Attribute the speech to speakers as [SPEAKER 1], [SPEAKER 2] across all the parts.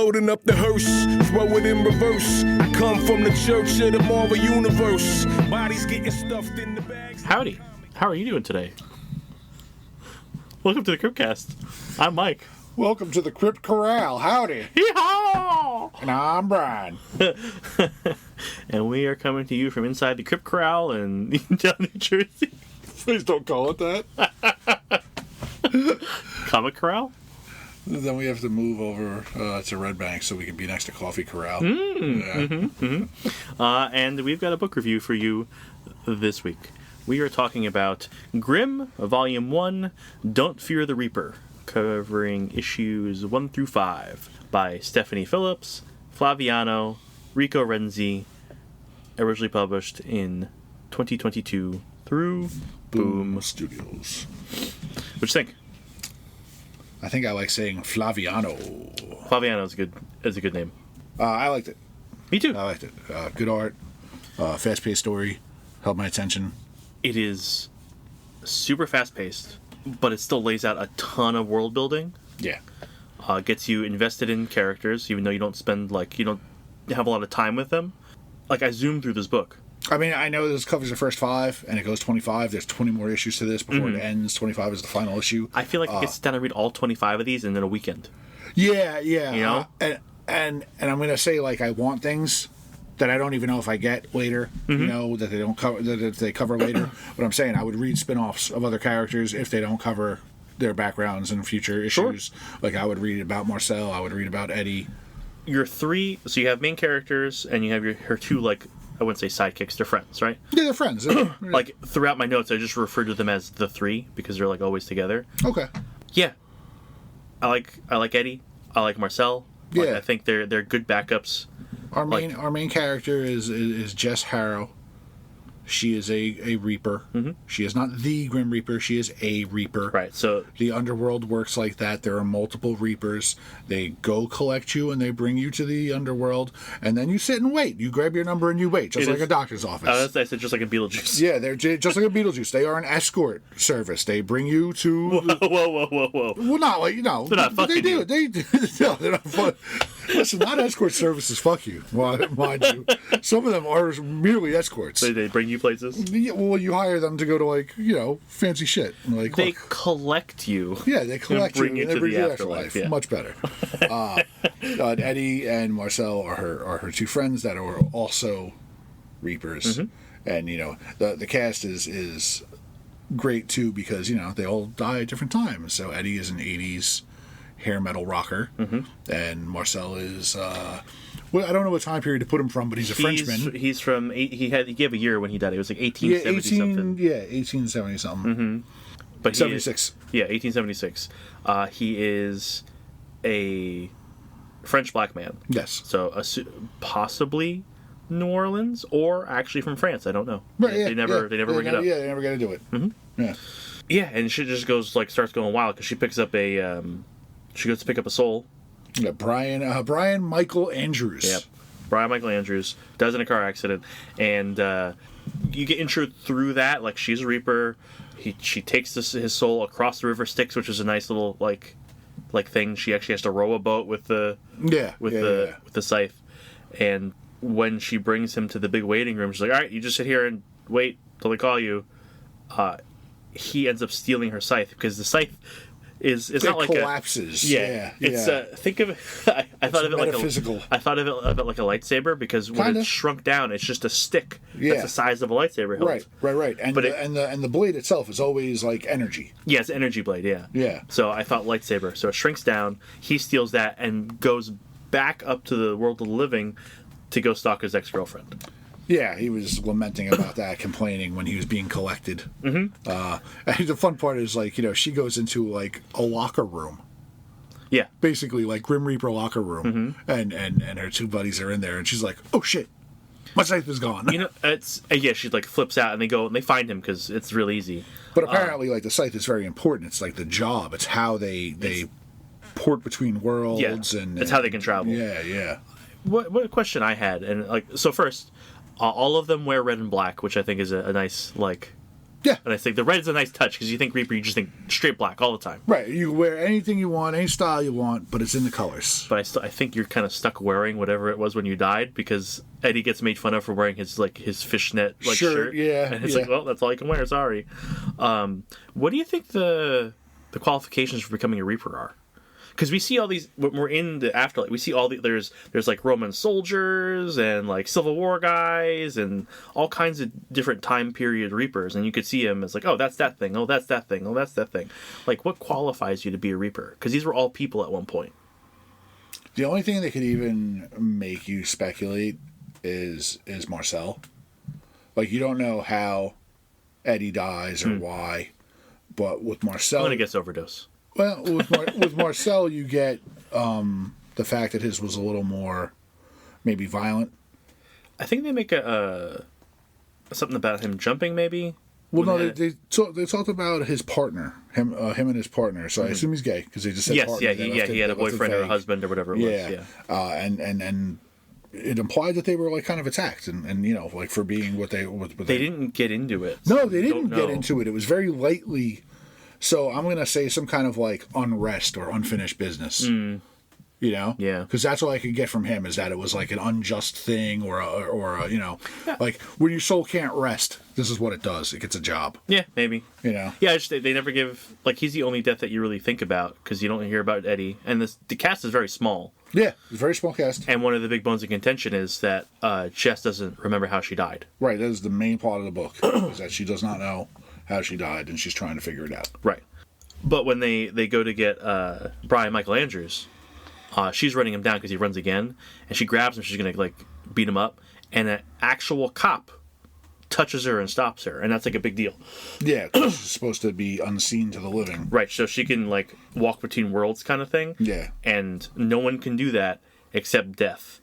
[SPEAKER 1] loading up the hearse, throw it in reverse. Come from the church of the Marvel Universe. Bodies getting stuffed in the bags.
[SPEAKER 2] Howdy. How are you doing today? Welcome to the Cryptcast. I'm Mike.
[SPEAKER 3] Welcome to the Crypt Corral. Howdy.
[SPEAKER 2] Yeehaw!
[SPEAKER 3] And I'm Brian.
[SPEAKER 2] And we are coming to you from inside the Crypt Corral in down New Jersey.
[SPEAKER 3] Please don't call it that.
[SPEAKER 2] Comic Corral?
[SPEAKER 3] Then we have to move over to Red Bank so we can be next to Coffee Corral.
[SPEAKER 2] And we've got a book review for you this week. We are talking about Grimm, Volume 1, Don't Fear the Reaper, covering issues 1 through 5 by Stephanie Phillips, Flaviano, Rico Renzi, originally published in 2022 through Boom
[SPEAKER 3] Studios.
[SPEAKER 2] What you think?
[SPEAKER 3] I think I like saying Flaviano.
[SPEAKER 2] Flaviano is a good name.
[SPEAKER 3] I liked it.
[SPEAKER 2] Me too.
[SPEAKER 3] I liked it. Good art, fast-paced story, held my attention.
[SPEAKER 2] It is super fast-paced, but it still lays out a ton of world building.
[SPEAKER 3] Yeah.
[SPEAKER 2] Gets you invested in characters, even though you don't have a lot of time with them. Like, I zoomed through this book.
[SPEAKER 3] I mean, I know this covers the first 5, and it goes 25. There's 20 more issues to this before it ends. 25 is the final issue.
[SPEAKER 2] I feel like I could sit down and read all 25 of these in a weekend.
[SPEAKER 3] Yeah.
[SPEAKER 2] You know?
[SPEAKER 3] And I'm going to say, like, I want things that I don't even know if I get later, you know, that they don't cover, that they cover later. But I'm saying I would read spin-offs of other characters if they don't cover their backgrounds in future issues. Sure. Like, I would read about Marcel, I would read about Eddie.
[SPEAKER 2] Your 3, so you have main characters, and you have her 2, like, I wouldn't say sidekicks, they're friends, right?
[SPEAKER 3] Yeah, they're friends.
[SPEAKER 2] Like, throughout my notes, I just refer to them as the 3, because they're, like, always together.
[SPEAKER 3] Okay.
[SPEAKER 2] Yeah. I like Eddie. I like Marcel. Like,
[SPEAKER 3] Yeah.
[SPEAKER 2] I think they're good backups.
[SPEAKER 3] Our main character is Jess Harrow. She is a Reaper. Mm-hmm. She is not the Grim Reaper. She is a Reaper.
[SPEAKER 2] Right. So
[SPEAKER 3] the underworld works like that. There are multiple Reapers. They go collect you and they bring you to the underworld, and then you sit and wait. You grab your number and you wait, just like a doctor's office.
[SPEAKER 2] I said just like a Beetlejuice.
[SPEAKER 3] Yeah, they're just like a Beetlejuice. They are an escort service. They bring you to.
[SPEAKER 2] Whoa!
[SPEAKER 3] Well, not like they're not
[SPEAKER 2] fucking you.
[SPEAKER 3] They do. No, they're not fun. Listen, not escort services. Fuck you, mind you. Some of them are merely escorts.
[SPEAKER 2] They bring you places.
[SPEAKER 3] Yeah, well, you hire them to go to fancy shit. Like
[SPEAKER 2] they collect you.
[SPEAKER 3] Yeah, they collect
[SPEAKER 2] you.
[SPEAKER 3] And they bring you to the afterlife.
[SPEAKER 2] Yeah.
[SPEAKER 3] Much better. Eddie and Marcel are her 2 friends that are also Reapers, and the cast is great too because they all die at different times. So Eddie is an '80s hair metal rocker, and Marcel is I don't know what time period to put him from, but he's a Frenchman.
[SPEAKER 2] He's from he gave a year when he died. It was like 1870 something.
[SPEAKER 3] Yeah, 1870 something.
[SPEAKER 2] But
[SPEAKER 3] 76.
[SPEAKER 2] 1876. He is a French black man.
[SPEAKER 3] Yes.
[SPEAKER 2] So possibly New Orleans or actually from France. I don't know.
[SPEAKER 3] Right.
[SPEAKER 2] They never bring it up.
[SPEAKER 3] Yeah, they never got to do it. Mm-hmm. Yeah.
[SPEAKER 2] Yeah, and she just starts going wild because she picks up she goes to pick up a soul.
[SPEAKER 3] Yeah, Brian Michael Andrews.
[SPEAKER 2] Yep. Brian Michael Andrews dies in a car accident, and you get intro through that. Like, she's a Reaper. She takes his soul across the river Styx, which is a nice little like thing. She actually has to row a boat with the scythe, and when she brings him to the big waiting room, she's like, "All right, you just sit here and wait till they call you." He ends up stealing her scythe because the scythe is not like
[SPEAKER 3] collapses.
[SPEAKER 2] It's think of it. I thought of it
[SPEAKER 3] metaphysical.
[SPEAKER 2] I thought of it like a lightsaber because when it's shrunk down, it's just a stick that's the size of a lightsaber hilt.
[SPEAKER 3] Right. And the blade itself is always like energy.
[SPEAKER 2] Yeah, it's an energy blade. Yeah. So I thought lightsaber. So it shrinks down. He steals that and goes back up to the world of the living to go stalk his ex-girlfriend.
[SPEAKER 3] Yeah, he was lamenting about that, complaining when he was being collected. Mm-hmm. And the fun part is, she goes into, a locker room.
[SPEAKER 2] Yeah.
[SPEAKER 3] Basically, Grim Reaper locker room. Mm-hmm. And her 2 buddies are in there, and she's like, oh, shit, my scythe is gone.
[SPEAKER 2] She, flips out, and they go, and they find him, because it's real easy.
[SPEAKER 3] But apparently, the scythe is very important. It's, the job. It's how they port between worlds.
[SPEAKER 2] Yeah,
[SPEAKER 3] and
[SPEAKER 2] it's how they can travel.
[SPEAKER 3] Yeah.
[SPEAKER 2] What question I had, and, so first... all of them wear red and black, which I think is a nice,
[SPEAKER 3] Yeah.
[SPEAKER 2] And I think the red's a nice touch because you think Reaper, you just think straight black all the time.
[SPEAKER 3] Right. You can wear anything you want, any style you want, but it's in the colors.
[SPEAKER 2] But I think you're kind of stuck wearing whatever it was when you died because Eddie gets made fun of for wearing his fishnet shirt.
[SPEAKER 3] Yeah.
[SPEAKER 2] And it's like, well, that's all you can wear. Sorry. What do you think the qualifications for becoming a Reaper are? Because we see all these when we're in the afterlife. We see all the there's like Roman soldiers and like Civil War guys and all kinds of different time period Reapers, and you could see him as like, oh, that's that thing. Oh, that's that thing. Oh, that's that thing. Like, what qualifies you to be a Reaper? Because these were all people at one point.
[SPEAKER 3] The only thing that could even make you speculate is Marcel. Like, you don't know how Eddie dies or why, but with Marcel,
[SPEAKER 2] I'm gonna guess overdose.
[SPEAKER 3] Well, with Marcel, you get the fact that his was a little more maybe violent.
[SPEAKER 2] I think they make something about him jumping, maybe.
[SPEAKER 3] Well, no, they talked about his partner, him and his partner. So I assume he's gay because they just said
[SPEAKER 2] yes,
[SPEAKER 3] partner.
[SPEAKER 2] he had a boyfriend or a husband or whatever it was. Yeah,
[SPEAKER 3] and it implied that they were like kind of attacked and you know, like for being what they
[SPEAKER 2] didn't get into it.
[SPEAKER 3] No, they didn't get into it. It was very lightly. So I'm going to say some kind of like unrest or unfinished business, you know?
[SPEAKER 2] Yeah.
[SPEAKER 3] Because that's all I could get from him is that it was like an unjust thing or a you know, like when your soul can't rest, this is what it does. It gets a job.
[SPEAKER 2] Yeah, maybe.
[SPEAKER 3] You know?
[SPEAKER 2] Yeah, they never give, like, he's the only death that you really think about because you don't hear about Eddie. And the cast is very small.
[SPEAKER 3] Yeah, it's a very small cast.
[SPEAKER 2] And one of the big bones of contention is that Jess doesn't remember how she died.
[SPEAKER 3] Right, that is the main part of the book, is that she does not know how she died, and she's trying to figure it out.
[SPEAKER 2] Right. But when they go to get Brian Michael Andrews, she's running him down because he runs again, and she grabs him. She's going to, like, beat him up, and an actual cop touches her and stops her, and that's, like, a big deal.
[SPEAKER 3] Yeah, 'cause she's supposed to be unseen to the living.
[SPEAKER 2] Right, so she can, like, walk between worlds kind of thing.
[SPEAKER 3] Yeah.
[SPEAKER 2] And no one can do that except death.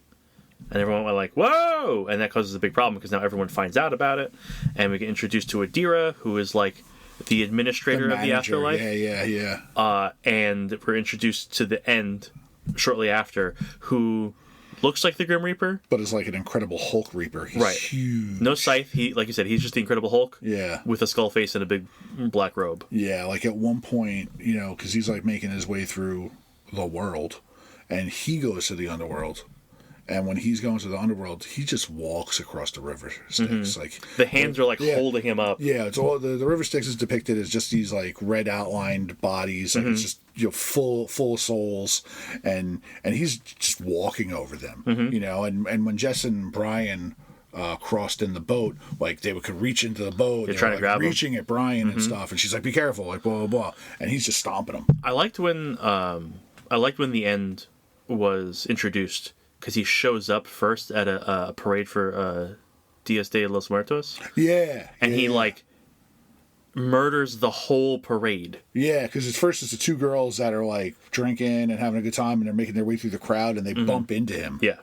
[SPEAKER 2] And everyone went like, whoa! And that causes a big problem because now everyone finds out about it. And we get introduced to Adira, who is like the administrator of the afterlife.
[SPEAKER 3] Yeah.
[SPEAKER 2] And we're introduced to the end shortly after, who looks like the Grim Reaper.
[SPEAKER 3] But is like an Incredible Hulk Reaper. He's huge.
[SPEAKER 2] No scythe. He, like you said, he's just the Incredible Hulk.
[SPEAKER 3] Yeah.
[SPEAKER 2] With a skull face and a big black robe.
[SPEAKER 3] Yeah, like at one point, you know, because he's like making his way through the world. And he goes to the underworld. And when he's going to the underworld, he just walks across the river Styx. Like
[SPEAKER 2] the hands are like holding him up.
[SPEAKER 3] Yeah, it's all the river Styx is depicted as just these like red outlined bodies, and it's just, you know, full souls, and he's just walking over them. You know, and when Jess and Brian crossed in the boat, like they could reach into the boat,
[SPEAKER 2] they're trying to grab
[SPEAKER 3] reaching at Brian and stuff, and she's like, "Be careful!" Like blah blah blah, and he's just stomping them.
[SPEAKER 2] I liked when the end was introduced. Because he shows up first at a parade for Dias de los Muertos.
[SPEAKER 3] Yeah.
[SPEAKER 2] And he, like, murders the whole parade.
[SPEAKER 3] Yeah, because at first it's the two girls that are, like, drinking and having a good time, and they're making their way through the crowd, and they bump into him.
[SPEAKER 2] Yeah.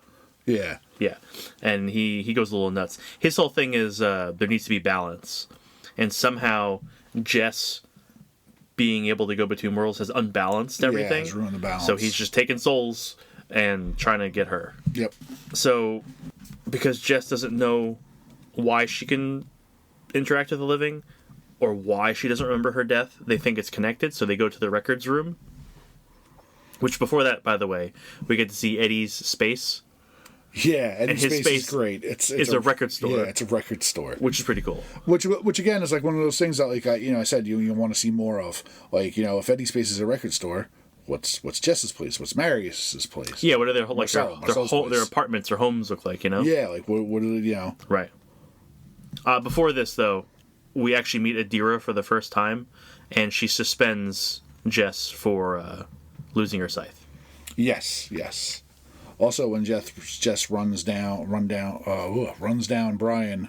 [SPEAKER 3] Yeah.
[SPEAKER 2] Yeah. And he goes a little nuts. His whole thing is there needs to be balance. And somehow Jess being able to go between worlds has unbalanced everything.
[SPEAKER 3] Yeah, it's ruined the balance.
[SPEAKER 2] So he's just taking souls and trying to get her.
[SPEAKER 3] Yep.
[SPEAKER 2] So, because Jess doesn't know why she can interact with the living, or why she doesn't remember her death, they think it's connected, so they go to the records room. Which, before that, by the way, we get to see Eddie's space.
[SPEAKER 3] Yeah,
[SPEAKER 2] and his space
[SPEAKER 3] is great. It's
[SPEAKER 2] a record store.
[SPEAKER 3] Yeah, it's a record store,
[SPEAKER 2] which is pretty cool.
[SPEAKER 3] Which again is like one of those things that, like, I said you want to see more of. Like, you know, if Eddie's space is a record store, what's Jess's place? What's Marius's place?
[SPEAKER 2] Yeah, what are their apartments or homes look like? You know?
[SPEAKER 3] Yeah, like what are they, you know?
[SPEAKER 2] Right. Before this, though, we actually meet Adira for the first time, and she suspends Jess for losing her scythe.
[SPEAKER 3] Yes. Also, when Jess runs down Brian,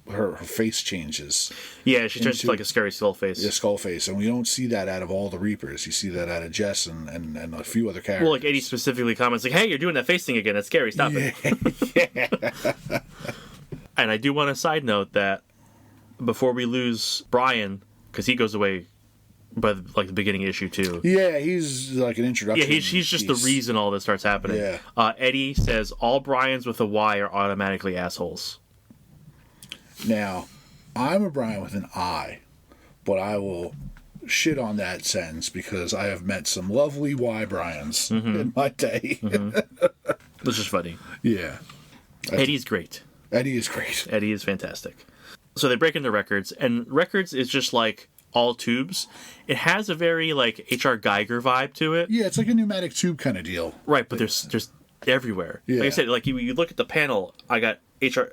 [SPEAKER 3] her face changes.
[SPEAKER 2] Yeah, she turns into like a scary skull face.
[SPEAKER 3] Yeah, skull face, and we don't see that out of all the Reapers. You see that out of Jess and a few other characters.
[SPEAKER 2] Well, like Eddie specifically comments like, "Hey, you're doing that face thing again. That's scary. Stop it." Yeah. And I do want to side note that before we lose Brian, because he goes away by the beginning of issue 2.
[SPEAKER 3] Yeah, he's like an introduction.
[SPEAKER 2] Yeah, he's just the reason all this starts happening.
[SPEAKER 3] Yeah.
[SPEAKER 2] Eddie says all Brians with a Y are automatically assholes.
[SPEAKER 3] Now, I'm a Brian with an I, but I will shit on that sentence because I have met some lovely Y Brians in my day.
[SPEAKER 2] Which is funny.
[SPEAKER 3] Yeah.
[SPEAKER 2] Eddie's great.
[SPEAKER 3] Eddie is great.
[SPEAKER 2] Eddie is fantastic. So they break into Records, and Records is just like all tubes. It has a very like H.R. Geiger vibe to it.
[SPEAKER 3] Yeah, it's like a pneumatic tube kind of deal.
[SPEAKER 2] Right, but there's everywhere.
[SPEAKER 3] Yeah.
[SPEAKER 2] Like I said, like you look at the panel, I got H.R.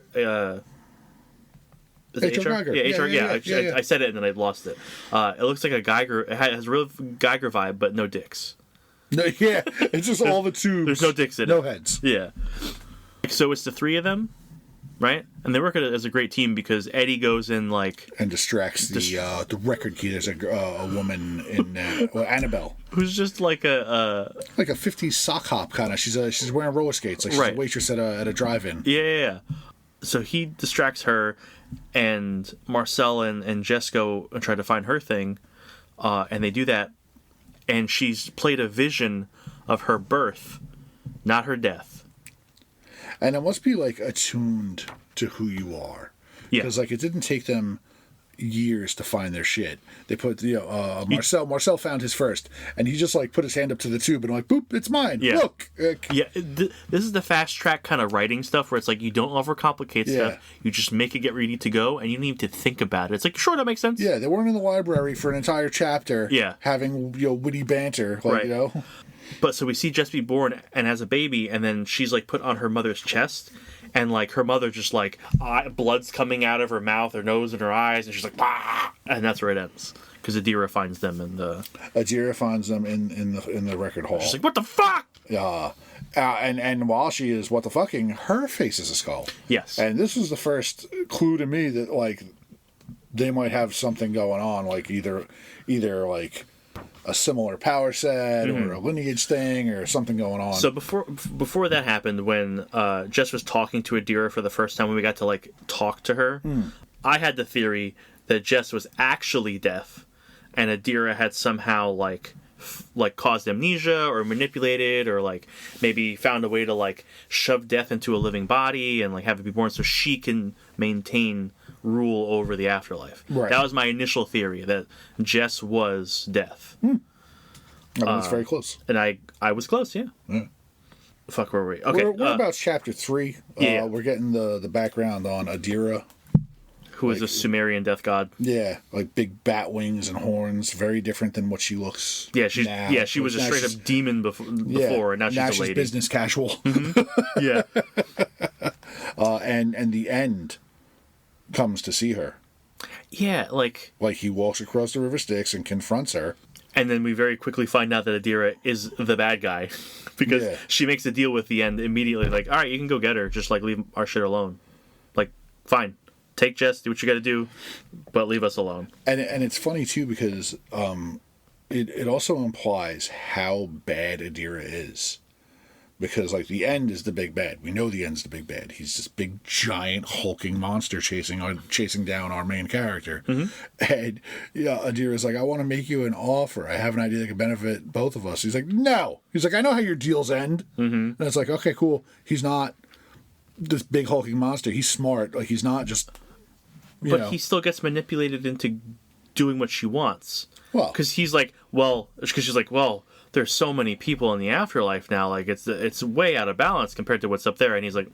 [SPEAKER 2] Is it
[SPEAKER 3] H.R. Geiger.
[SPEAKER 2] Yeah, H.R.
[SPEAKER 3] Yeah.
[SPEAKER 2] I said it and then I lost it. It looks like a Geiger. It has a real Geiger vibe, but no dicks.
[SPEAKER 3] No, yeah, it's just all the tubes.
[SPEAKER 2] There's no dicks in
[SPEAKER 3] no
[SPEAKER 2] it.
[SPEAKER 3] No heads.
[SPEAKER 2] Yeah. So it's the three of them, right? And they work as a great team because Eddie goes in like
[SPEAKER 3] and distracts the record key. There's a woman in Annabelle,
[SPEAKER 2] who's just like a
[SPEAKER 3] 50s sock hop kind of. She's wearing roller skates, like she's a waitress at a drive-in.
[SPEAKER 2] Yeah. So he distracts her, and Marcel and Jess go and try to find her thing, and they do that, and she's played a vision of her birth, not her death.
[SPEAKER 3] And it must be like attuned to who you are.
[SPEAKER 2] Yeah.
[SPEAKER 3] Because like it didn't take them years to find their shit. They put Marcel found his first, and he just like put his hand up to the tube and like boop, it's mine.
[SPEAKER 2] Yeah.
[SPEAKER 3] Look.
[SPEAKER 2] This is the fast track kind of writing stuff where it's like you don't overcomplicate stuff. You just make it get ready to go, and you don't need to think about it. It's like sure, that makes sense.
[SPEAKER 3] Yeah, they weren't in the library for an entire chapter.
[SPEAKER 2] Yeah.
[SPEAKER 3] Having witty banter, like
[SPEAKER 2] right. But so we see Jess be born and has a baby, and then she's like put on her mother's chest, and like her mother just like blood's coming out of her mouth, her nose, and her eyes, and she's like, bah! And that's where it ends because Adira finds them in the.
[SPEAKER 3] Adira finds them in the record hall.
[SPEAKER 2] She's like, what the fuck?
[SPEAKER 3] And while she is what the fucking, her face is a skull.
[SPEAKER 2] Yes.
[SPEAKER 3] And this was the first clue to me that like they might have something going on, like either like a similar power set or a lineage thing or something going on.
[SPEAKER 2] So before that happened, when Jess was talking to Adira for the first time, when we got to like talk to her, I had the theory that Jess was actually deaf, and Adira had somehow like caused amnesia or manipulated or like maybe found a way to like shove death into a living body and like have it be born so she can maintain rule over the afterlife.
[SPEAKER 3] Right.
[SPEAKER 2] That was my initial theory, that Jess was death.
[SPEAKER 3] I mean, it's very close.
[SPEAKER 2] And I was close, yeah. Fuck, where were we? Okay.
[SPEAKER 3] We're about chapter 3.
[SPEAKER 2] Yeah.
[SPEAKER 3] We're getting the background on Adira.
[SPEAKER 2] Who is a Sumerian death god.
[SPEAKER 3] Yeah, like big bat wings and horns, very different than what she looks now.
[SPEAKER 2] She was a straight up demon before, and now she's a lady.
[SPEAKER 3] Business casual.
[SPEAKER 2] Yeah.
[SPEAKER 3] And the end comes to see her.
[SPEAKER 2] Yeah, like
[SPEAKER 3] he walks across the river Styx and confronts her.
[SPEAKER 2] And then we very quickly find out that Adira is the bad guy because she makes a deal with the end immediately. Like, all right, you can go get her, just like leave our shit alone. Like, fine. Take Jess, do what you got to do, but leave us alone.
[SPEAKER 3] And it's funny too because it also implies how bad Adira is, because like the end is the big bad. We know the end's the big bad. He's this big giant hulking monster chasing down our main character. And Adira's like, I want to make you an offer. I have an idea that could benefit both of us. He's like, no. He's like, I know how your deals end. And it's like, okay, cool. He's not this big hulking monster. He's smart. Like he's not just.
[SPEAKER 2] But he still gets manipulated into doing what she wants.
[SPEAKER 3] Well,
[SPEAKER 2] because she's like, there's so many people in the afterlife now. Like it's way out of balance compared to what's up there. And he's like,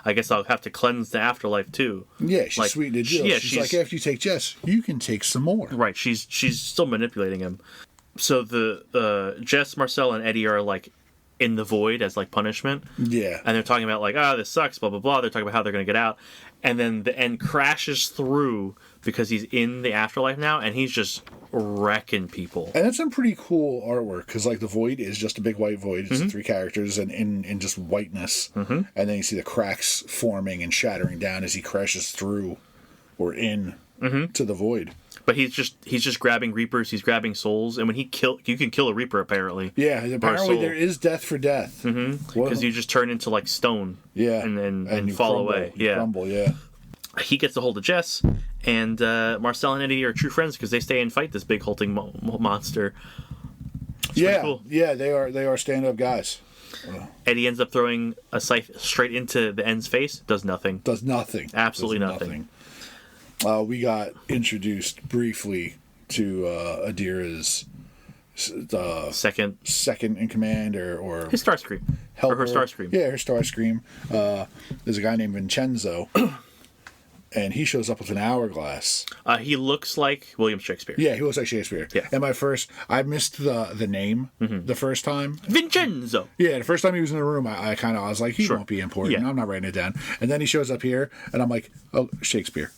[SPEAKER 2] I guess I'll have to cleanse the afterlife too.
[SPEAKER 3] Yeah, she's like, sweet to deal.
[SPEAKER 2] Yeah,
[SPEAKER 3] she's like, after you take Jess, you can take some more.
[SPEAKER 2] Right. She's still manipulating him. So the Jess, Marcel, and Eddie are like in the void as like punishment.
[SPEAKER 3] Yeah.
[SPEAKER 2] And they're talking about like, this sucks, blah, blah, blah. They're talking about how they're going to get out. And then the end crashes through because he's in the afterlife now, and he's just wrecking people.
[SPEAKER 3] And it's some pretty cool artwork, because like the void is just a big white void. It's 3 characters and in just whiteness. And then you see the cracks forming and shattering down as he crashes through or in to the void.
[SPEAKER 2] But he's just grabbing reapers. He's grabbing souls, and when you can kill a reaper apparently.
[SPEAKER 3] Yeah, apparently there is death for death.
[SPEAKER 2] Because you just turn into like stone.
[SPEAKER 3] Yeah,
[SPEAKER 2] and
[SPEAKER 3] you
[SPEAKER 2] fall
[SPEAKER 3] crumble,
[SPEAKER 2] away.
[SPEAKER 3] You crumble. Yeah.
[SPEAKER 2] He gets a hold of Jess, and Marcel and Eddie are true friends because they stay and fight this big hulking monster. It's cool.
[SPEAKER 3] Yeah, they are stand-up guys.
[SPEAKER 2] Eddie ends up throwing a scythe straight into the end's face. Does nothing.
[SPEAKER 3] Does nothing.
[SPEAKER 2] Absolutely nothing.
[SPEAKER 3] We got introduced briefly to Adira's
[SPEAKER 2] Second
[SPEAKER 3] in command, or
[SPEAKER 2] his Starscream.
[SPEAKER 3] helper.
[SPEAKER 2] Or her Starscream.
[SPEAKER 3] Yeah, her Starscream. There's a guy named Vincenzo, and he shows up with an hourglass.
[SPEAKER 2] He looks like William Shakespeare.
[SPEAKER 3] Yeah, he looks like Shakespeare.
[SPEAKER 2] Yeah.
[SPEAKER 3] And I missed the name the first time.
[SPEAKER 2] Vincenzo.
[SPEAKER 3] Yeah, the first time he was in the room, I was like, he
[SPEAKER 2] Sure.
[SPEAKER 3] won't be important.
[SPEAKER 2] Yeah.
[SPEAKER 3] I'm not writing it down. And then he shows up here, and I'm like, oh, Shakespeare.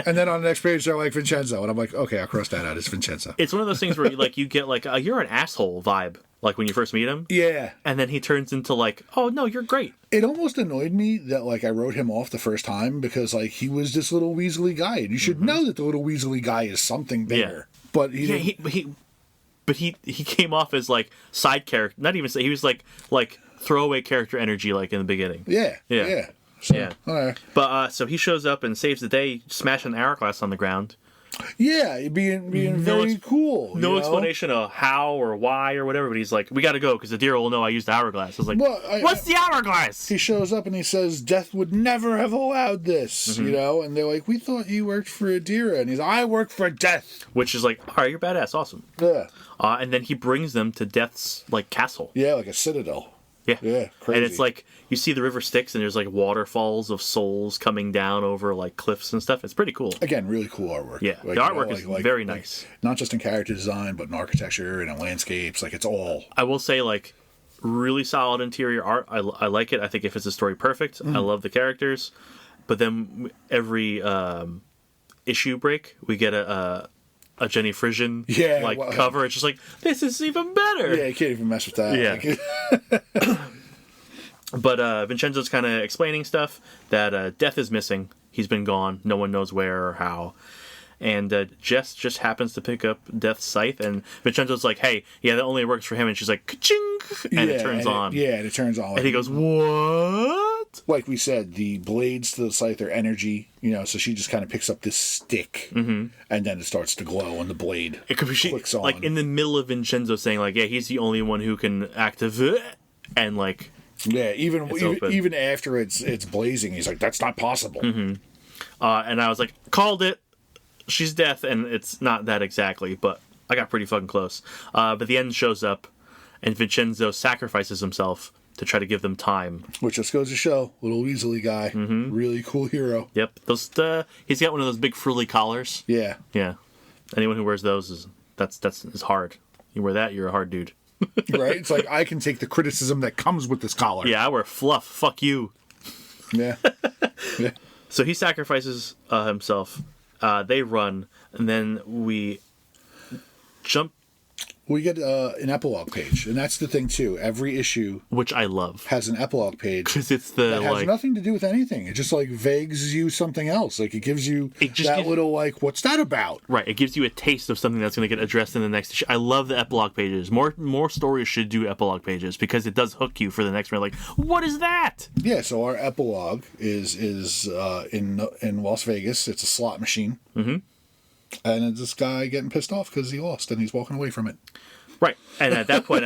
[SPEAKER 3] And then on the next page, they're like Vincenzo, and I'm like, okay, I'll cross that out. It's Vincenzo.
[SPEAKER 2] It's one of those things where you get like you're an asshole vibe, like when you first meet him.
[SPEAKER 3] Yeah.
[SPEAKER 2] And then he turns into like, oh no, you're great.
[SPEAKER 3] It almost annoyed me that like I wrote him off the first time because like he was this little weaselly guy, and you should know that the little weaselly guy is something bigger. Yeah. But
[SPEAKER 2] he came off as like side character. Not even he was like throwaway character energy like in the beginning.
[SPEAKER 3] Yeah. So,
[SPEAKER 2] yeah.
[SPEAKER 3] All right.
[SPEAKER 2] But so he shows up and saves the day, smashing an hourglass on the ground.
[SPEAKER 3] Yeah, being very cool.
[SPEAKER 2] No explanation of how or why or whatever, but he's like, we got to go because the deer will know I used the hourglass. I was like, what's the hourglass?
[SPEAKER 3] He shows up and he says, Death would never have allowed this, and they're like, we thought you worked for Adira. And he's like, I work for Death.
[SPEAKER 2] Which is like, all right, you're badass, awesome.
[SPEAKER 3] Yeah.
[SPEAKER 2] And then he brings them to Death's like castle.
[SPEAKER 3] Yeah, like a citadel.
[SPEAKER 2] Yeah,
[SPEAKER 3] crazy.
[SPEAKER 2] And it's like you see the river Styx, and there's like waterfalls of souls coming down over like cliffs and stuff. It's pretty cool.
[SPEAKER 3] Again, really cool artwork.
[SPEAKER 2] Yeah,
[SPEAKER 3] like,
[SPEAKER 2] the artwork is very nice.
[SPEAKER 3] Not just in character design, but in architecture and in landscapes. Like it's all.
[SPEAKER 2] I will say, like, really solid interior art. I like it. I think it fits the story perfect. I love the characters, but then every issue break, we get a Jenny Frisian cover. It's just like, this is even better.
[SPEAKER 3] Yeah, you can't even mess with that.
[SPEAKER 2] Yeah. But Vincenzo's kind of explaining stuff that Death is missing. He's been gone. No one knows where or how. And Jess just happens to pick up Death's scythe, and Vincenzo's like, hey, yeah, that only works for him. And she's like, ka-ching! And it turns on.
[SPEAKER 3] And it turns on.
[SPEAKER 2] And he goes, what?
[SPEAKER 3] Like we said, the blades to the scythe are energy, so she just kind of picks up this stick, and then it starts to glow, and the blade clicks on.
[SPEAKER 2] Like, in the middle of Vincenzo saying, like, yeah, he's the only one who can activate, and, like...
[SPEAKER 3] Yeah, even after it's blazing, he's like, that's not possible.
[SPEAKER 2] And I was like, called it. She's Death, and it's not that exactly, but I got pretty fucking close. But the end shows up, and Vincenzo sacrifices himself to try to give them time.
[SPEAKER 3] Which just goes to show, little Weasley guy, really cool hero.
[SPEAKER 2] Yep, he's got one of those big frilly collars.
[SPEAKER 3] Yeah.
[SPEAKER 2] Anyone who wears those is hard. You wear that, you're a hard dude.
[SPEAKER 3] Right? It's like, I can take the criticism that comes with this collar.
[SPEAKER 2] Yeah, I wear fluff. Fuck you.
[SPEAKER 3] Yeah.
[SPEAKER 2] So he sacrifices himself. They run, and then we jump.
[SPEAKER 3] We get an epilogue page, and that's the thing too. Every issue,
[SPEAKER 2] which I love,
[SPEAKER 3] has an epilogue page
[SPEAKER 2] because it's that
[SPEAKER 3] has nothing to do with anything. It just like vagues you something else. Like it gives you little like, what's that about?
[SPEAKER 2] Right. It gives you a taste of something that's going to get addressed in the next issue. I love the epilogue pages. More stories should do epilogue pages because it does hook you for the next one. Like, what is that?
[SPEAKER 3] Yeah. So our epilogue is in Las Vegas. It's a slot machine. And it's this guy getting pissed off because he lost and he's walking away from it.
[SPEAKER 2] Right. And at that point,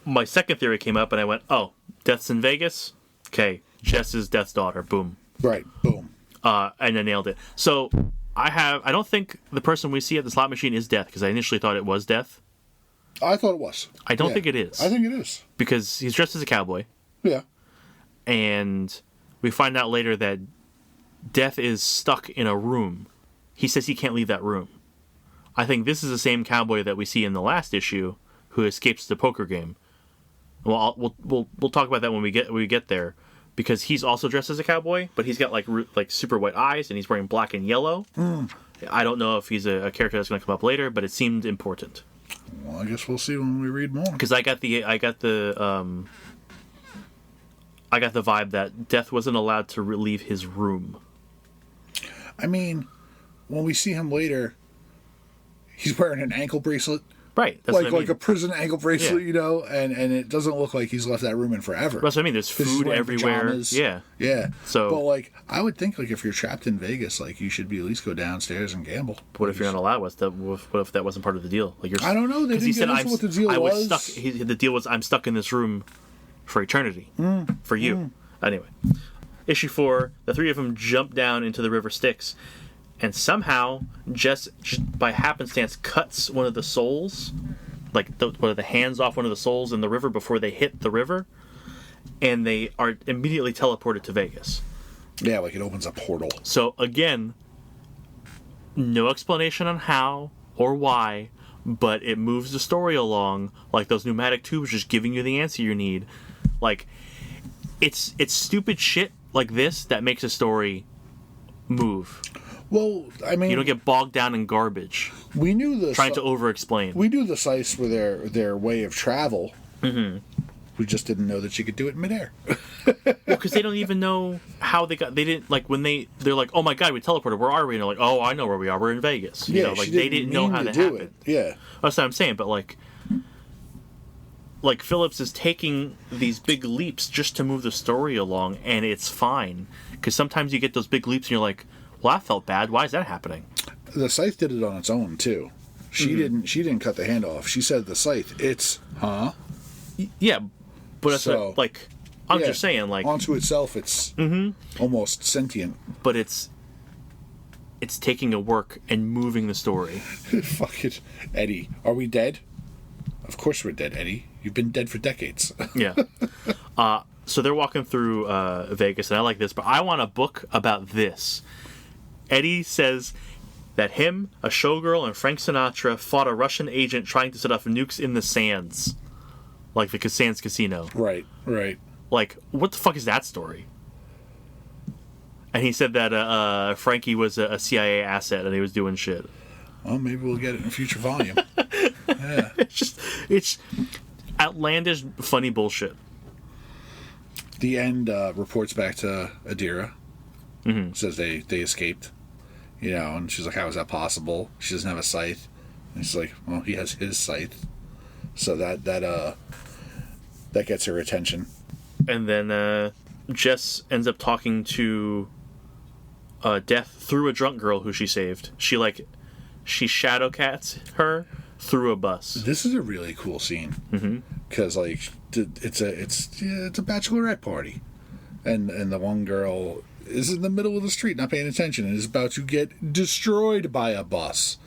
[SPEAKER 2] my second theory came up and I went, oh, Death's in Vegas? Okay. Jess is Death's daughter. Boom.
[SPEAKER 3] Right. Boom.
[SPEAKER 2] And I nailed it. So I don't think the person we see at the slot machine is Death because I initially thought it was Death.
[SPEAKER 3] I thought it was.
[SPEAKER 2] I don't think it is.
[SPEAKER 3] I think it is.
[SPEAKER 2] Because he's dressed as a cowboy.
[SPEAKER 3] Yeah.
[SPEAKER 2] And we find out later that Death is stuck in a room. He says he can't leave that room. I think this is the same cowboy that we see in the last issue who escapes the poker game. Well, we'll talk about that when we get there, because he's also dressed as a cowboy, but he's got like super white eyes and he's wearing black and yellow. I don't know if he's a character that's going to come up later, but it seemed important.
[SPEAKER 3] Well, I guess we'll see when we read more.
[SPEAKER 2] Because I got the vibe that Death wasn't allowed to leave his room.
[SPEAKER 3] I mean, when we see him later, he's wearing an ankle bracelet.
[SPEAKER 2] Right.
[SPEAKER 3] That's like a prison ankle bracelet, and it doesn't look like he's left that room in forever.
[SPEAKER 2] That's what I mean. There's food everywhere.
[SPEAKER 3] Pajamas.
[SPEAKER 2] Yeah.
[SPEAKER 3] Yeah.
[SPEAKER 2] So,
[SPEAKER 3] but I would think if you're trapped in Vegas, you should be at least go downstairs and gamble.
[SPEAKER 2] What if you're not allowed? What if that wasn't part of the deal?
[SPEAKER 3] I don't know. They didn't get into what the deal was.
[SPEAKER 2] I was stuck. The deal was I'm stuck in this room for eternity. For you. Anyway. Issue 4, the three of them jump down into the river Styx. and somehow Jess, just by happenstance, cuts one of the souls, like one of the hands off one of the souls in the river before they hit the river, and they are immediately teleported to Vegas.
[SPEAKER 3] Yeah, like it opens a portal.
[SPEAKER 2] So again, no explanation on how or why, but it moves the story along like those pneumatic tubes, just giving you the answer you need. Like, it's stupid shit like this that makes a story move.
[SPEAKER 3] Well, I mean,
[SPEAKER 2] You don't get bogged down in garbage
[SPEAKER 3] we knew the
[SPEAKER 2] trying to over-explain.
[SPEAKER 3] we knew the Scythes were their way of travel. Mm-hmm. We just didn't know that she could do it in midair.
[SPEAKER 2] Because they don't even know how they didn't, like, when they're like, oh my god, we teleported, where are we? And they're like, oh, I know where we are, we're in Vegas. You know, like, they didn't know how that happened.
[SPEAKER 3] Yeah.
[SPEAKER 2] That's what I'm saying, but like Phillips is taking these big leaps just to move the story along, and it's fine. Because sometimes you get those big leaps and you're like, well, that felt bad. Why is that happening?
[SPEAKER 3] The Scythe did it on its own too. She didn't cut the hand off. She said the Scythe, it's
[SPEAKER 2] Yeah, but that's
[SPEAKER 3] So,
[SPEAKER 2] what, like, I'm just saying, like,
[SPEAKER 3] onto itself, it's almost sentient.
[SPEAKER 2] but it's taking a work and moving the story.
[SPEAKER 3] Fuck it, Eddie. Are we dead? Of course we're dead, Eddie. You've been dead for decades.
[SPEAKER 2] Yeah. So they're walking through Vegas, and I like this, but I want a book about this. Eddie says that him, a showgirl, and Frank Sinatra fought a Russian agent trying to set off nukes in the sands. Like the Sands Casino.
[SPEAKER 3] Right.
[SPEAKER 2] Like, what the fuck is that story? And he said that Frankie was a CIA asset and he was doing shit.
[SPEAKER 3] Well, maybe we'll get it in a future volume. Yeah.
[SPEAKER 2] It's outlandish, funny bullshit.
[SPEAKER 3] The end reports back to Adira. Says they escaped. You know, and she's like, how is that possible? She doesn't have a scythe. And she's like, well, he has his scythe. So that gets her attention.
[SPEAKER 2] And then Jess ends up talking to Death through a drunk girl who she saved. She shadow cats her through a bus.
[SPEAKER 3] This is a really cool scene because like it's a bachelorette party, and the one girl is in the middle of the street not paying attention and is about to get destroyed by a bus.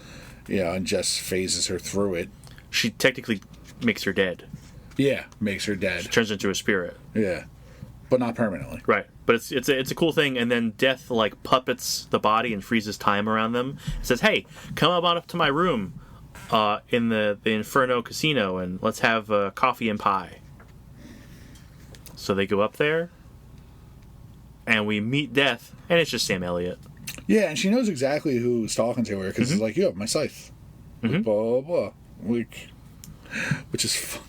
[SPEAKER 3] Yeah, and Jess phases her through it.
[SPEAKER 2] She technically makes her dead.
[SPEAKER 3] Yeah, makes her dead.
[SPEAKER 2] She turns into a spirit.
[SPEAKER 3] Yeah, but not permanently.
[SPEAKER 2] Right, but it's a cool thing. And then Death like puppets the body and freezes time around them. Says, "Hey, come on up to my room in the Inferno Casino and let's have coffee and pie." So they go up there, and we meet Death, and it's just Sam Elliott.
[SPEAKER 3] Yeah, and she knows exactly who's talking to her because it's like, you have my scythe. Blah blah blah. Like, which is fun.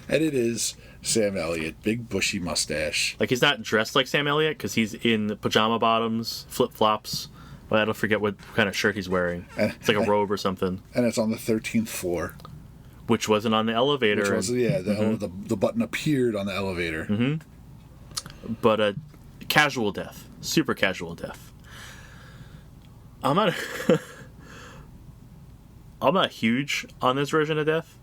[SPEAKER 3] And it is Sam Elliott, big bushy mustache.
[SPEAKER 2] Like, he's not dressed like Sam Elliott because he's in pajama bottoms, flip flops. Well, I don't forget what kind of shirt he's wearing. It's like a robe or something.
[SPEAKER 3] And it's on the 13th floor,
[SPEAKER 2] which wasn't on the elevator.
[SPEAKER 3] Which was the button appeared on the elevator.
[SPEAKER 2] But a casual death, super casual death. I'm not huge on this version of Death.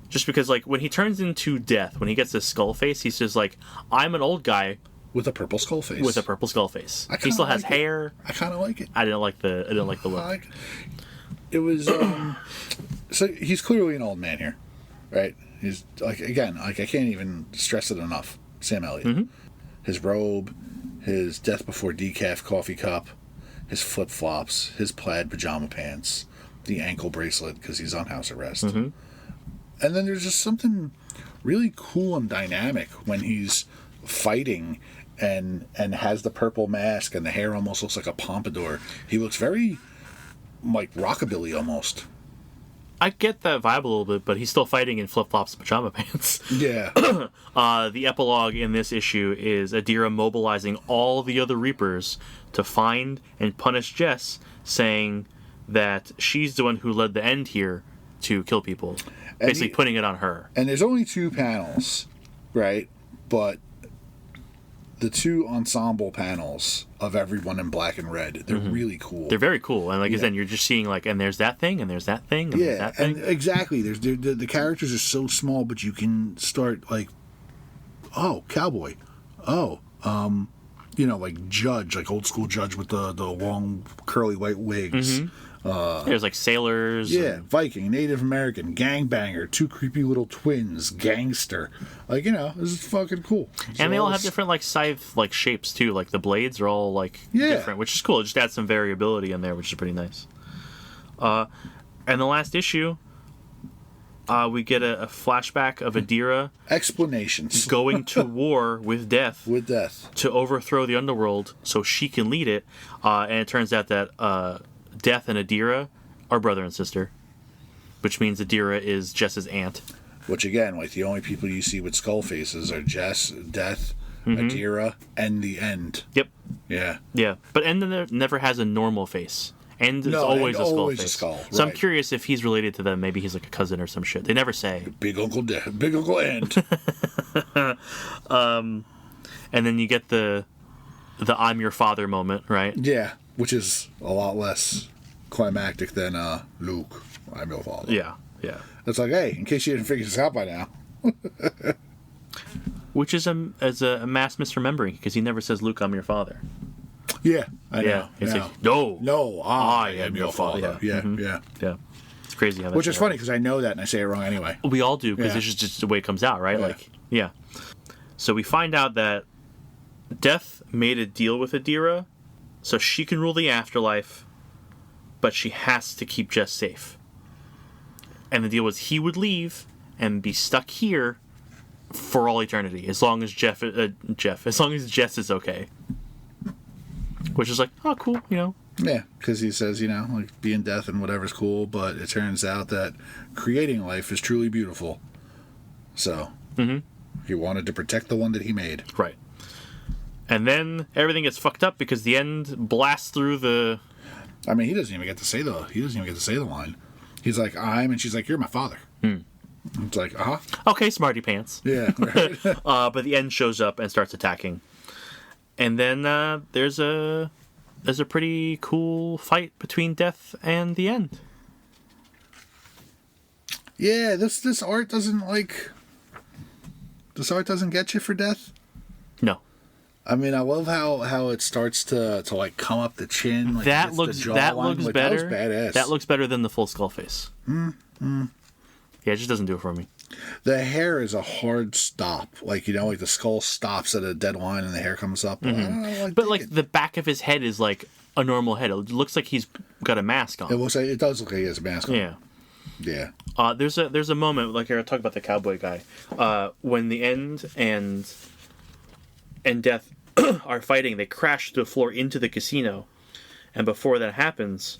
[SPEAKER 2] Just because, like, when he turns into Death, when he gets this skull face, he's just like, I'm an old guy
[SPEAKER 3] with a purple skull face.
[SPEAKER 2] He still has hair.
[SPEAKER 3] I kind of like it.
[SPEAKER 2] I didn't like the look.
[SPEAKER 3] It was so he's clearly an old man here, right? He's like, again, like, I can't even stress it enough. Sam Elliott, his robe, his death before decaf coffee cup, his flip flops, his plaid pajama pants, the ankle bracelet because he's on house arrest. And then there's just something really cool and dynamic when he's fighting and has the purple mask and the hair almost looks like a pompadour. He looks very like rockabilly almost.
[SPEAKER 2] I get that vibe a little bit, but he's still fighting in flip-flops and pajama pants.
[SPEAKER 3] Yeah.
[SPEAKER 2] The epilogue in this issue is Adira mobilizing all the other Reapers to find and punish Jess, saying that she's the one who led the end here to kill people. Basically putting it on her.
[SPEAKER 3] And there's only 2 panels, right? But the 2 ensemble panels of everyone in black and red, they're really cool.
[SPEAKER 2] They're very cool. And like I said, you're just seeing like, and there's that thing, and there's that thing, and there's that thing.
[SPEAKER 3] And exactly. There's the characters are so small, but you can start like, oh, cowboy. Oh, like Judge, like old school Judge with the long curly white wigs.
[SPEAKER 2] There's like sailors.
[SPEAKER 3] Yeah, Viking, Native American, gangbanger, two creepy little twins, gangster. Like, this is fucking cool.
[SPEAKER 2] And they all have different like scythe like shapes too. Like the blades are all like different, which is cool. It just adds some variability in there, which is pretty nice. And the last issue, we get a flashback of Adira
[SPEAKER 3] explanations
[SPEAKER 2] going to war with Death.
[SPEAKER 3] With Death.
[SPEAKER 2] To overthrow the underworld so she can lead it. And it turns out that Death and Adira are brother and sister, which means Adira is Jess's aunt.
[SPEAKER 3] Which, again, like, the only people you see with skull faces are Jess, Death, Adira, and the End.
[SPEAKER 2] Yep.
[SPEAKER 3] Yeah.
[SPEAKER 2] Yeah. But End never has a normal face. End is always a skull face. So I'm curious if he's related to them. Maybe he's like a cousin or some shit. They never say.
[SPEAKER 3] Big Uncle End.
[SPEAKER 2] And then you get the I'm your father moment, right?
[SPEAKER 3] Yeah. Which is a lot less climactic than Luke, I'm your father.
[SPEAKER 2] Yeah, yeah.
[SPEAKER 3] It's like, hey, in case you didn't figure this out by now.
[SPEAKER 2] Which is a mass misremembering, because he never says, Luke, I'm your father.
[SPEAKER 3] Yeah, I know.
[SPEAKER 2] It's like, no,
[SPEAKER 3] I am your father. Yeah,
[SPEAKER 2] yeah. It's crazy how that.
[SPEAKER 3] Which is funny, because I know that and I say it wrong anyway.
[SPEAKER 2] We all do, because it's just the way it comes out, right?
[SPEAKER 3] Yeah.
[SPEAKER 2] Like, yeah. So we find out that Death made a deal with Adira, so she can rule the afterlife, but she has to keep Jess safe. And the deal was he would leave and be stuck here for all eternity, as long as as long as Jess is okay. Which is like, oh, cool,
[SPEAKER 3] Yeah, because he says, like being death and whatever's cool, but it turns out that creating life is truly beautiful. So, he wanted to protect the one that he made.
[SPEAKER 2] Right. And then everything gets fucked up because the End blasts through the...
[SPEAKER 3] I mean, he doesn't even get to say the line. He's like, and she's like, you're my father. It's like,
[SPEAKER 2] Okay, smarty pants.
[SPEAKER 3] Yeah. Right.
[SPEAKER 2] But the End shows up and starts attacking. And then there's a pretty cool fight between Death and the End.
[SPEAKER 3] Yeah, this art doesn't This art doesn't get you for Death.
[SPEAKER 2] No.
[SPEAKER 3] I mean, I love how it starts to like come up the chin. Like
[SPEAKER 2] that looks better.
[SPEAKER 3] That was badass.
[SPEAKER 2] That looks better than the full skull face. Yeah, it just doesn't do it for me.
[SPEAKER 3] The hair is a hard stop. Like, like the skull stops at a dead line and the hair comes up. But
[SPEAKER 2] the back of his head is like a normal head. It looks like he's got a mask on.
[SPEAKER 3] It does look like he has a mask on.
[SPEAKER 2] Yeah.
[SPEAKER 3] Yeah.
[SPEAKER 2] There's a moment, like I talk about the cowboy guy, when the End and Death are fighting. They crash to the floor into the casino, and before that happens,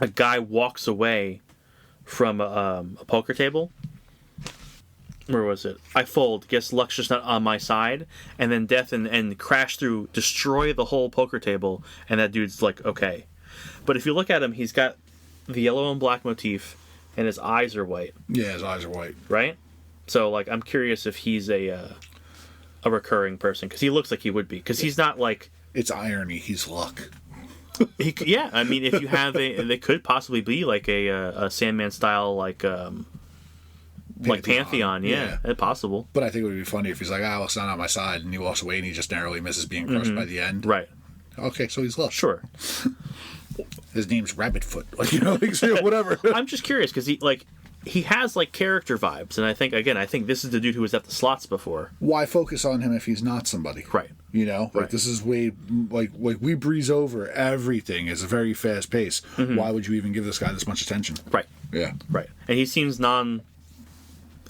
[SPEAKER 2] a guy walks away from a poker table. Where was it? I fold. Guess luck's just not on my side. And then Death and crash through, destroy the whole poker table, and that dude's like, okay. But if you look at him, he's got the yellow and black motif, and his eyes are white.
[SPEAKER 3] Yeah, his eyes are white.
[SPEAKER 2] Right? So, like, I'm curious if he's a recurring person, because he looks like he would be. Because he's not like...
[SPEAKER 3] It's irony. He's luck.
[SPEAKER 2] Yeah, I mean, if you have they could possibly be like a Sandman style, like Pantheon. Yeah, it's possible.
[SPEAKER 3] But I think it would be funny if he's like, well, it's not on my side, and he walks away and he just narrowly misses being crushed by the End.
[SPEAKER 2] Right.
[SPEAKER 3] Okay, so he's luck.
[SPEAKER 2] Sure.
[SPEAKER 3] His name's Rabbitfoot. Whatever.
[SPEAKER 2] I'm just curious, because he has like character vibes, and I think this is the dude who was at the slots before.
[SPEAKER 3] Why focus on him if he's not somebody?
[SPEAKER 2] Right.
[SPEAKER 3] Like this is way like we breeze over everything. It's a very fast pace. Why would you even give this guy this much attention?
[SPEAKER 2] Right.
[SPEAKER 3] Yeah.
[SPEAKER 2] Right. And he seems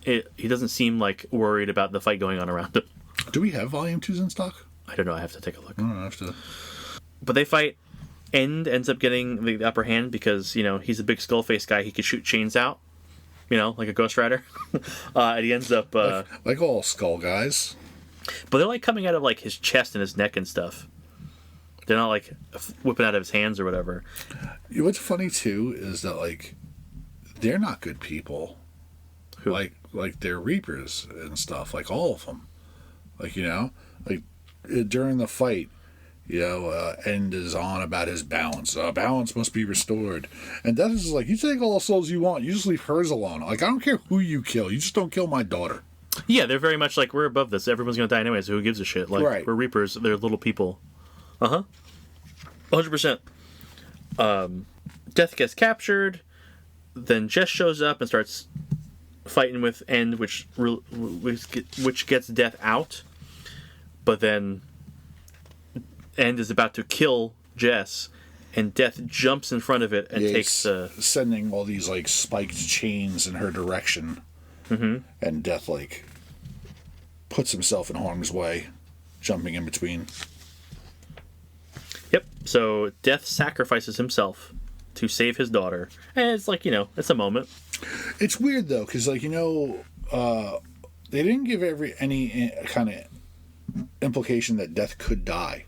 [SPEAKER 2] he doesn't seem like worried about the fight going on around him.
[SPEAKER 3] Do we have Volume 2s in stock?
[SPEAKER 2] I don't know. I have to take a look.
[SPEAKER 3] I have to.
[SPEAKER 2] But they fight. End ends up getting the upper hand because he's a big skull face guy. He could shoot chains out. Like a Ghost Rider. And he ends up...
[SPEAKER 3] like all skull guys.
[SPEAKER 2] But they're, like, coming out of, like, his chest and his neck and stuff. They're not, like, whipping out of his hands or whatever.
[SPEAKER 3] What's funny, too, is that, like, they're not good people.
[SPEAKER 2] Who?
[SPEAKER 3] Like they're Reapers and stuff. Like, all of them. Like, like, during the fight... End is on about his balance. Balance must be restored. And Death is like, you take all the souls you want, you just leave hers alone. Like, I don't care who you kill, you just don't kill my daughter.
[SPEAKER 2] Yeah, they're very much like, we're above this. Everyone's going to die anyway, so who gives a shit? Like,
[SPEAKER 3] Right.
[SPEAKER 2] we're Reapers. They're little people. 100%. Death gets captured. Then Jess shows up and starts fighting with End, which gets Death out. But then End is about to kill Jess, and Death jumps in front of it and takes the...
[SPEAKER 3] sending all these, like, spiked chains in her direction. And Death, like, puts himself in harm's way, jumping in between.
[SPEAKER 2] Yep. So Death sacrifices himself to save his daughter. And it's like, it's a moment.
[SPEAKER 3] It's weird, though, because, like, they didn't give any kind of implication that Death could die.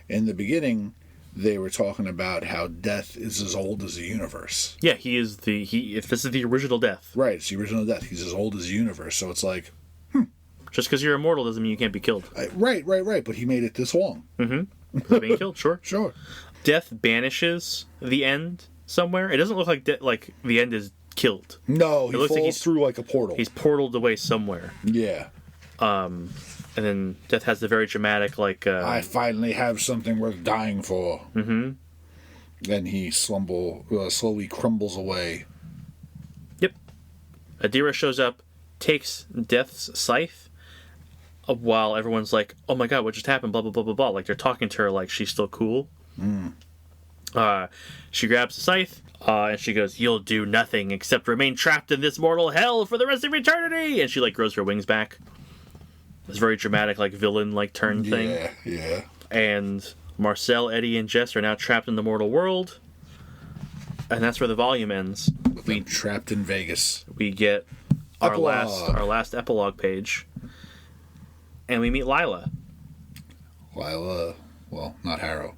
[SPEAKER 3] In the beginning, they were talking about how Death is as old as the universe.
[SPEAKER 2] Yeah, if this is the original Death.
[SPEAKER 3] Right, it's the original Death. He's as old as the universe, so it's like...
[SPEAKER 2] Just because you're immortal doesn't mean you can't be killed.
[SPEAKER 3] Right, but he made it this long.
[SPEAKER 2] Without being killed, sure.
[SPEAKER 3] Sure.
[SPEAKER 2] Death banishes the End somewhere. It doesn't look like the End is killed.
[SPEAKER 3] No, he
[SPEAKER 2] looks
[SPEAKER 3] falls
[SPEAKER 2] like he's
[SPEAKER 3] through like a portal.
[SPEAKER 2] He's portaled away somewhere.
[SPEAKER 3] Yeah.
[SPEAKER 2] And then Death has the very dramatic, like...
[SPEAKER 3] I finally have something worth dying for. Then he slowly crumbles away.
[SPEAKER 2] Yep. Adira shows up, takes Death's scythe, while everyone's like, oh my god, what just happened, blah, blah, blah, blah, blah. Like, they're talking to her like she's still cool. She grabs the scythe, and she goes, you'll do nothing except remain trapped in this mortal hell for the rest of eternity! And she, like, grows her wings back. This very dramatic, like, villain-like turn thing.
[SPEAKER 3] Yeah.
[SPEAKER 2] And Marcel, Eddie, and Jess are now trapped in the mortal world. And that's where the volume ends.
[SPEAKER 3] We trapped in Vegas.
[SPEAKER 2] We get our
[SPEAKER 3] Epilogue.
[SPEAKER 2] last epilogue page. And we meet Lila.
[SPEAKER 3] Lila, well, not Harrow.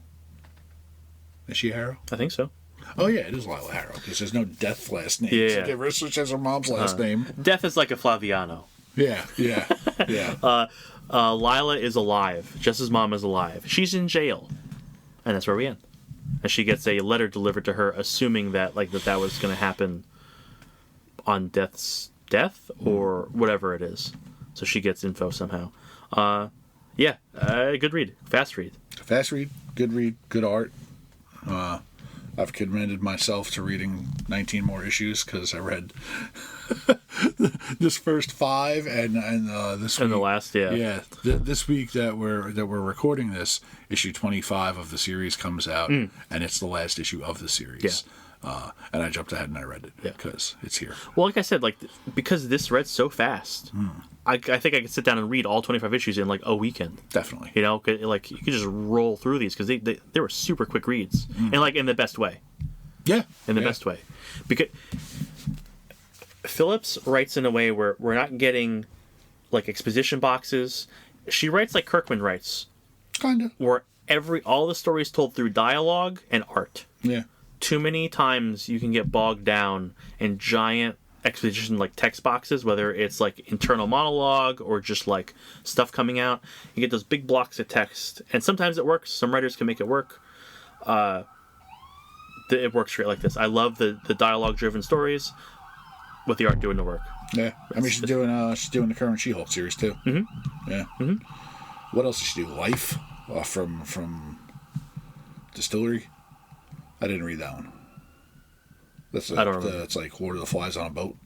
[SPEAKER 3] Is she Harrow?
[SPEAKER 2] I think so.
[SPEAKER 3] Oh, yeah, it is Lila Harrow, because there's no Death last name.
[SPEAKER 2] Yeah.
[SPEAKER 3] Which has her mom's last name.
[SPEAKER 2] Death is like a Flaviano.
[SPEAKER 3] Yeah.
[SPEAKER 2] Lila is alive. Jess's mom is alive. She's in jail. And that's where we end. And she gets a letter delivered to her, assuming that that was going to happen on Death's death, or whatever it is. So she gets info somehow. Good read. Fast read.
[SPEAKER 3] Fast read, good art. I've committed myself to reading 19 more issues because I read this first 5 and this week,
[SPEAKER 2] And the last,
[SPEAKER 3] this week that we're recording this, issue 25 of the series comes out, and it's the last issue of the series. And I jumped ahead and I read it because it's here.
[SPEAKER 2] Well, like I said, because this read so fast, I think I could sit down and read all 25 issues in a weekend.
[SPEAKER 3] Definitely.
[SPEAKER 2] You could just roll through these because they were super quick reads, and in the best way.
[SPEAKER 3] Yeah.
[SPEAKER 2] In the best way, because Phillips writes in a way where we're not getting exposition boxes. She writes like Kirkman writes,
[SPEAKER 3] Kinda.
[SPEAKER 2] where all the stories told through dialogue and art.
[SPEAKER 3] Yeah.
[SPEAKER 2] Too many times you can get bogged down in giant exposition text boxes, whether it's internal monologue or just stuff coming out. You get those big blocks of text, and sometimes it works. Some writers can make it work. It works great like this. I love the dialogue driven stories with the art doing the work.
[SPEAKER 3] Yeah, I mean she's doing the current She-Hulk series too. Yeah. What else did she do? Life from Distillery. I didn't read that one.
[SPEAKER 2] I don't remember.
[SPEAKER 3] It's like Lord of the Flies on a boat,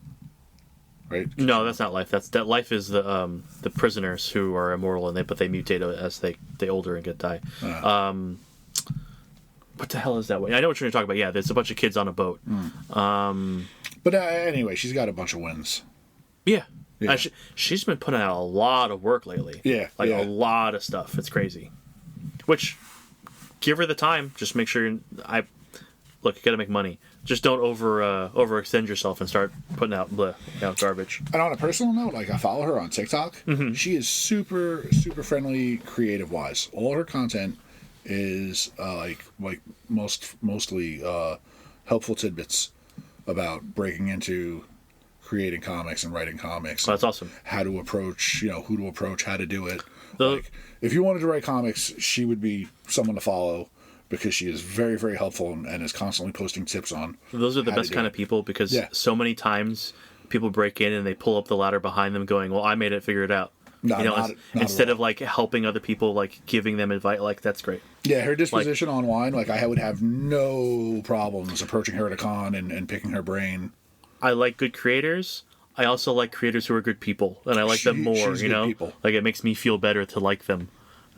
[SPEAKER 3] right?
[SPEAKER 2] No, that's not Life. That Life is the prisoners who are immortal but they mutate as they older and get die. What the hell is that one? I know what you're talking about. Yeah, there's a bunch of kids on a boat.
[SPEAKER 3] But anyway, she's got a bunch of wins.
[SPEAKER 2] Yeah. She's been putting out a lot of work lately.
[SPEAKER 3] Yeah.
[SPEAKER 2] A lot of stuff. It's crazy. Which, give her the time. Just make sure you got to make money. Just don't overextend yourself and start putting out garbage.
[SPEAKER 3] And on a personal note, I follow her on TikTok. She is super, super friendly, creative wise. All her content is mostly helpful tidbits about breaking into creating comics and writing comics.
[SPEAKER 2] Oh, that's awesome.
[SPEAKER 3] How to approach, who to approach, how to do it.
[SPEAKER 2] The,
[SPEAKER 3] if you wanted to write comics, she would be someone to follow because she is very, very helpful and is constantly posting tips on.
[SPEAKER 2] Those are the best kind of people because so many times people break in and they pull up the ladder behind them, going, "Well, I made it, figure it out."
[SPEAKER 3] No,
[SPEAKER 2] you know,
[SPEAKER 3] not
[SPEAKER 2] instead of like helping other people, like giving them advice, like that's great.
[SPEAKER 3] Yeah, her disposition online, like I would have no problems approaching her at a con and picking her brain.
[SPEAKER 2] I like good creators. I also like creators who are good people, and I like them more.
[SPEAKER 3] She's
[SPEAKER 2] you know,
[SPEAKER 3] good people.
[SPEAKER 2] like it makes me feel better to like them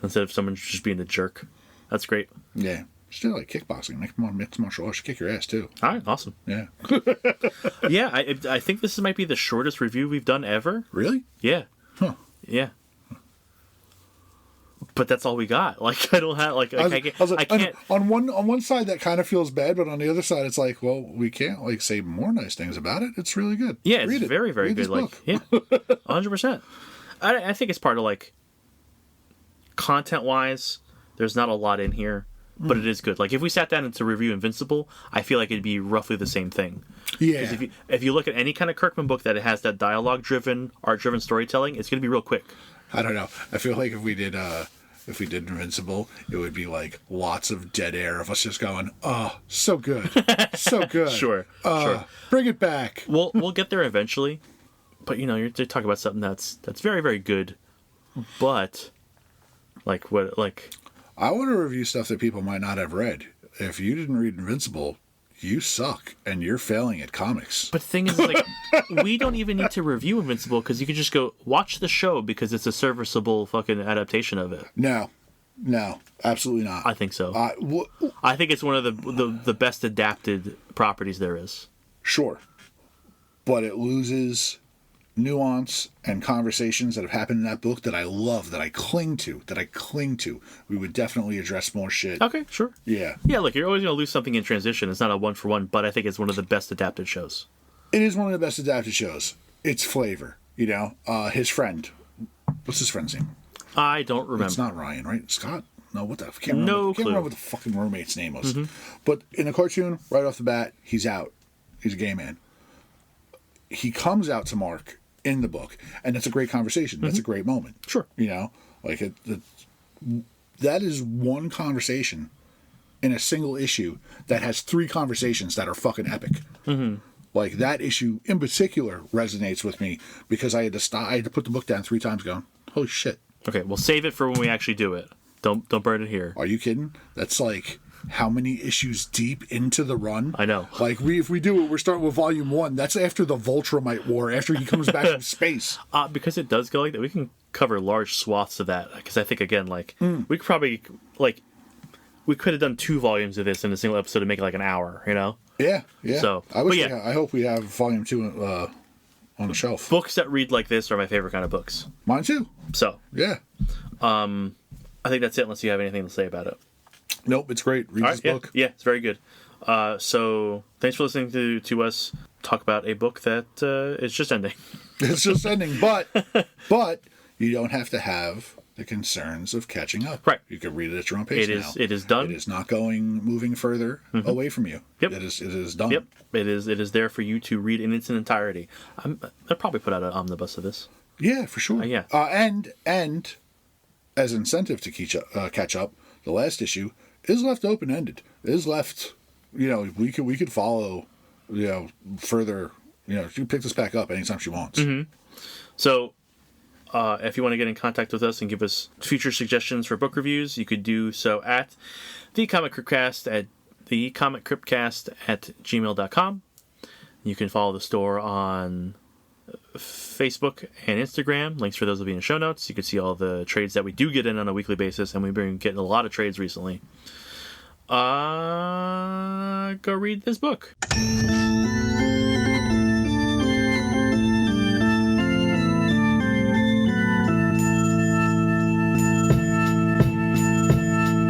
[SPEAKER 2] instead of someone just being a jerk. That's great.
[SPEAKER 3] Yeah, still like kickboxing, mixed martial arts. She kick your ass too.
[SPEAKER 2] All right, awesome.
[SPEAKER 3] Yeah.
[SPEAKER 2] Yeah, I think this might be the shortest review we've done ever.
[SPEAKER 3] Really?
[SPEAKER 2] Yeah.
[SPEAKER 3] Huh.
[SPEAKER 2] Yeah. But that's all we got. Like I don't have like I can't.
[SPEAKER 3] On one side that kind of feels bad, but on the other side it's like, well, we can't like say more nice things about it. It's really good.
[SPEAKER 2] Yeah, it's very very good. Like yeah, 100%. I think it's part of like content wise. There's not a lot in here, but it is good. Like if we sat down to review Invincible, I feel like it'd be roughly the same thing.
[SPEAKER 3] Yeah.
[SPEAKER 2] If you look at any kind of Kirkman book that it has that dialogue driven, art driven storytelling, it's gonna be real quick.
[SPEAKER 3] I don't know. I feel like if we did Invincible, it would be like lots of dead air of us just going, "Oh, so good, so good."
[SPEAKER 2] Sure.
[SPEAKER 3] Bring it back.
[SPEAKER 2] We'll get there eventually, but you know, you're talking about something that's very very good, but like what like.
[SPEAKER 3] I want to review stuff that people might not have read. If you didn't read Invincible, you suck and you're failing at comics.
[SPEAKER 2] But the thing is, like, we don't even need to review Invincible because you can just go watch the show because it's a serviceable fucking adaptation of it.
[SPEAKER 3] No, absolutely not.
[SPEAKER 2] I think so. I think it's one of the best adapted properties there is.
[SPEAKER 3] Sure. But it loses nuance and conversations that have happened in that book that I love, that I cling to. We would definitely address more shit.
[SPEAKER 2] Okay, sure.
[SPEAKER 3] Yeah.
[SPEAKER 2] Yeah, look, you're always going to lose something in transition. It's not a one-for-one, but I think it's one of the best adapted shows.
[SPEAKER 3] It is one of the best adapted shows. It's flavor, you know? His friend. What's his friend's name?
[SPEAKER 2] I don't remember.
[SPEAKER 3] It's not Ryan, right? Scott? No, what the... I can't remember what the fucking roommate's name was. Mm-hmm. But in the cartoon, right off the bat, he's out. He's a gay man. He comes out to Mark in the book, and that's a great conversation. That's a great moment.
[SPEAKER 2] Sure.
[SPEAKER 3] You know? Like, that is one conversation in a single issue that has 3 conversations that are fucking epic. Mm-hmm. Like, that issue in particular resonates with me because I had to put the book down 3 times going, holy shit.
[SPEAKER 2] Okay, we'll save it for when we actually do it. Don't burn it here.
[SPEAKER 3] Are you kidding? That's like how many issues deep into the run?
[SPEAKER 2] I know.
[SPEAKER 3] Like, if we do it, we're starting with volume 1. That's after the Voltramite War, after he comes back from space.
[SPEAKER 2] Because it does go like that, we can cover large swaths of that. Because I think, again, like, we could probably, like, we could have done 2 volumes of this in a single episode to make it like an hour, you know?
[SPEAKER 3] Yeah.
[SPEAKER 2] So,
[SPEAKER 3] I hope we have volume 2 on the shelf.
[SPEAKER 2] Books that read like this are my favorite kind of books.
[SPEAKER 3] Mine too.
[SPEAKER 2] So.
[SPEAKER 3] Yeah.
[SPEAKER 2] I think that's it, unless you have anything to say about it.
[SPEAKER 3] Nope, it's great. Read this book.
[SPEAKER 2] Yeah, it's very good. So, thanks for listening to us talk about a book that is just ending.
[SPEAKER 3] It's just ending, but you don't have to have the concerns of catching up.
[SPEAKER 2] Right.
[SPEAKER 3] You can read it at your own pace now.
[SPEAKER 2] It is done.
[SPEAKER 3] It is not moving further away from you.
[SPEAKER 2] Yep.
[SPEAKER 3] It is done.
[SPEAKER 2] Yep. It is there for you to read in its entirety. I'll probably put out an omnibus of this.
[SPEAKER 3] Yeah, for sure.
[SPEAKER 2] Yeah.
[SPEAKER 3] And as incentive to catch up, the last issue is left open-ended. It is left, you know, we could follow, you know, further. You know, she can pick this back up anytime she wants.
[SPEAKER 2] Mm-hmm. So, if you want to get in contact with us and give us future suggestions for book reviews, you could do so at thecomiccryptcast at thecomiccryptcast@gmail.com. You can follow the store on Facebook and Instagram. Links for those will be in the show notes. You can see all the trades that we do get in on a weekly basis, and we've been getting a lot of trades recently. Go read this book.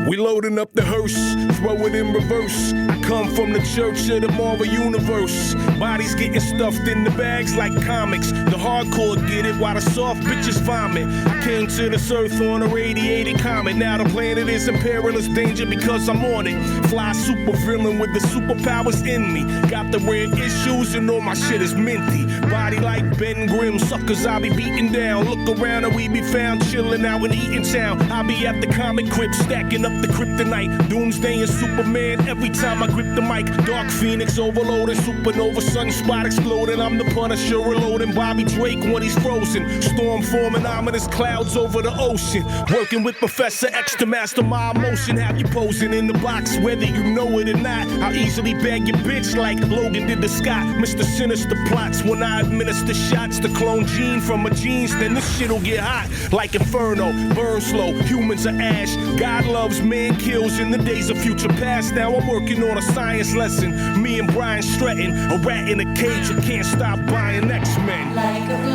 [SPEAKER 1] We loading up the hearse, throw it in reverse. I come from the church of the Marvel Universe. Bodies getting stuffed in the bags like comics. The hardcore get it while the soft bitches vomit. I came to this earth on a radiated comet. Now the planet is in perilous danger because I'm on it. Fly super villain with the superpowers in me. Got the red issues and all my shit is minty. Body like Ben Grimm, suckers I be beating down. Look around and we be found chilling out in Eaton Town. I be at the comic crypt stacking up the kryptonite. Doomsday and Superman every time I grip the mic. Dark Phoenix overloading, supernova, sunspot exploding. I'm the Punisher reloading, Bobby Drake when he's frozen. Storm forming, ominous clouds over the ocean. Working with Professor X to master my emotion. Have you posing in the box, whether you know it or not. I'll easily bag your bitch like Logan did to Scott. Mr. Sinister plots when I administer shots to clone gene from a genes, then this shit'll get hot like Inferno. Burn slow, humans are ash. God loves, man kills in the days of future past. Now I'm working on a science lesson. Me and Brian Stratton, a rat in a cage who can't stop buying X-Men.
[SPEAKER 4] Like a